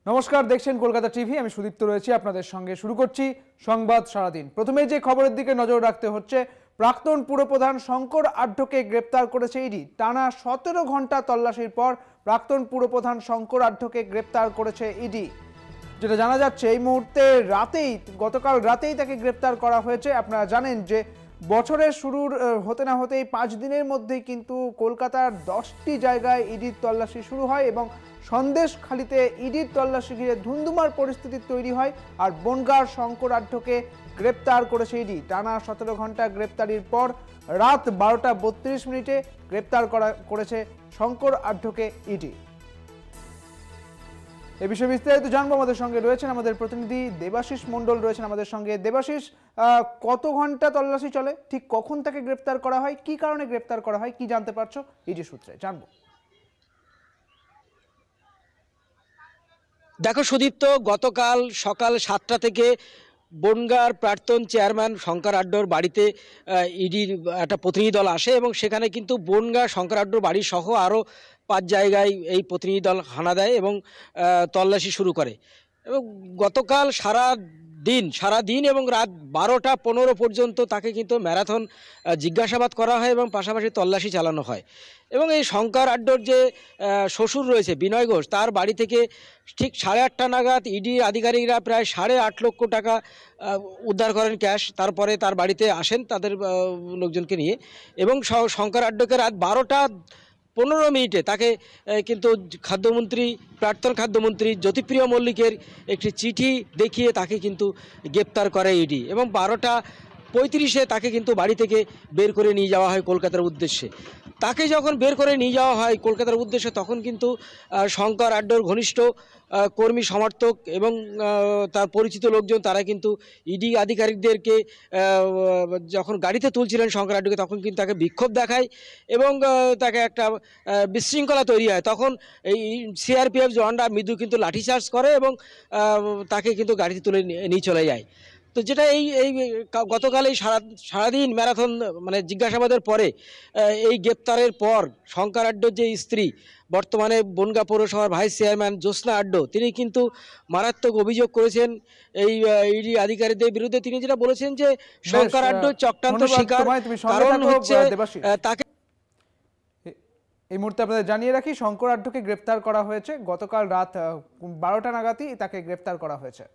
নমস্কার, দেখছেন কলকাতা টিভি। আমি সুদীপ্ত রয়েছি আপনাদের সঙ্গে। শুরু করছি সংবাদ সারাদিন। প্রথমে যে খবরের দিকে নজর রাখতে হচ্ছে, প্রাক্তন পুরপ্রধান শঙ্কর আঢ্যকে গ্রেপ্তার করেছে ইডি। টানা 17 ঘন্টা তল্লাশির পর প্রাক্তন পুরপ্রধান শঙ্কর আঢ্যকে গ্রেপ্তার করেছে ইডি। যেটা জানা যাচ্ছে, এই মুহূর্তে গতকাল রাতেই তাকে গ্রেপ্তার করা হয়েছে। আপনারা জানেন যে বছরের শুরুর হতে না হতেই 5 দিনের মধ্যেই কিন্তু কলকাতার 10টি জায়গায় ইডির তল্লাশি শুরু হয় এবং সন্দেশখালিতে ইডির তল্লাশি ঘিরে ধুন্ধুমার পরিস্থিতি তৈরি হয়। আর বনগাঁর শঙ্কর আঢ্যকে গ্রেপ্তার করেছে ইডি। টানা 17 ঘন্টা গ্রেপ্তারির পর রাত 12:32 গ্রেপ্তার করেছে শঙ্কর আঢ্যকে ইডি। এ বিষয়ে বিস্তারিত জানবো। আমাদের সঙ্গে রয়েছেন আমাদের প্রতিনিধি দেবাশিস মণ্ডল রয়েছেন আমাদের সঙ্গে। দেবাশিস, কত ঘন্টা তল্লাশি চলে, ঠিক কখন তাকে গ্রেপ্তার করা হয়, কি কারণে গ্রেপ্তার করা হয়, কি জানতে পারছো ইডি সূত্রে জানবো। দেখো সুদীপ্ত, গতকাল সকাল 7টা থেকে বনগাঁর প্রাক্তন চেয়ারম্যান শঙ্কর আঢ্যর বাড়িতে ইডির একটা প্রতিনিধি দল আসে এবং সেখানে কিন্তু বনগাঁ শঙ্কর আঢ্যর বাড়ি সহ আরও 5 জায়গায় এই প্রতিনিধি দল হানা দেয় এবং তল্লাশি শুরু করে। এবং গতকাল সারাদিন এবং রাত 12টা 15 পর্যন্ত তাকে কিন্তু ম্যারাথন জিজ্ঞাসাবাদ করা হয় এবং পাশাপাশি তল্লাশি চালানো হয়। এবং এই শঙ্কর আঢ্যর যে শ্বশুর রয়েছে বিনয় ঘোষ, তার বাড়ি থেকে ঠিক 8:30 নাগাদ ইডি আধিকারিকরা প্রায় 8.5 লক্ষ টাকা উদ্ধার করেন ক্যাশ। তারপরে তার বাড়িতে আসেন তাদের লোকজনকে নিয়ে এবং শঙ্কর আঢ্যকে রাত 12টা 15 তাকে কিন্তু প্রাক্তন খাদ্যমন্ত্রী জ্যোতিপ্রিয় মল্লিকের একটি চিঠি দেখিয়ে তাকে কিন্তু গ্রেপ্তার করে ইডি এবং 12টা 35 তাকে কিন্তু বাড়ি থেকে বের করে নিয়ে যাওয়া হয় কলকাতার উদ্দেশ্যে। তাকে যখন বের করে নিয়ে যাওয়া হয় কলকাতার উদ্দেশ্যে, তখন কিন্তু শঙ্কর আঢ্যর ঘনিষ্ঠ কর্মী সমর্থক এবং তার পরিচিত লোকজন তারা কিন্তু ইডি আধিকারিকদেরকে যখন গাড়িতে তুলছিলেন শঙ্কর আঢ্যকে, তখন কিন্তু তাকে বিক্ষোভ দেখায় এবং তাকে একটা বিশৃঙ্খলা তৈরি হয়। তখন এই সিআরপিএফ জওয়ানরা মৃদু কিন্তু লাঠিচার্জ করে এবং তাকে কিন্তু গাড়িতে তুলে নিয়ে চলে যায়। তো যেটা এই গতকাল এই সারাদিন ম্যারাথন মানে জিজ্ঞাসাবাদের পরে এই গ্রেপ্তারের পর শঙ্কর আঢ্যর যে স্ত্রী, বর্তমানে বনগাঁ পৌরসভার ভাইস চেয়ারম্যান জ্যোৎস্না আঢ্য, তিনি কিন্তু মারাত্মক অভিযোগ করেছেন এই ইডি আধিকারিকদের বিরুদ্ধে। তিনি যেটা বলেছেন যে শঙ্কর আঢ্য চক্রান্ত শিকার, কারণ হচ্ছে তাকে। এই মুহূর্তে আপনাদের জানিয়ে রাখি, শঙ্কর আঢ্যকে গ্রেপ্তার করা হয়েছে। গতকাল রাত 12টা নাগাদই তাকে গ্রেপ্তার করা হয়েছে।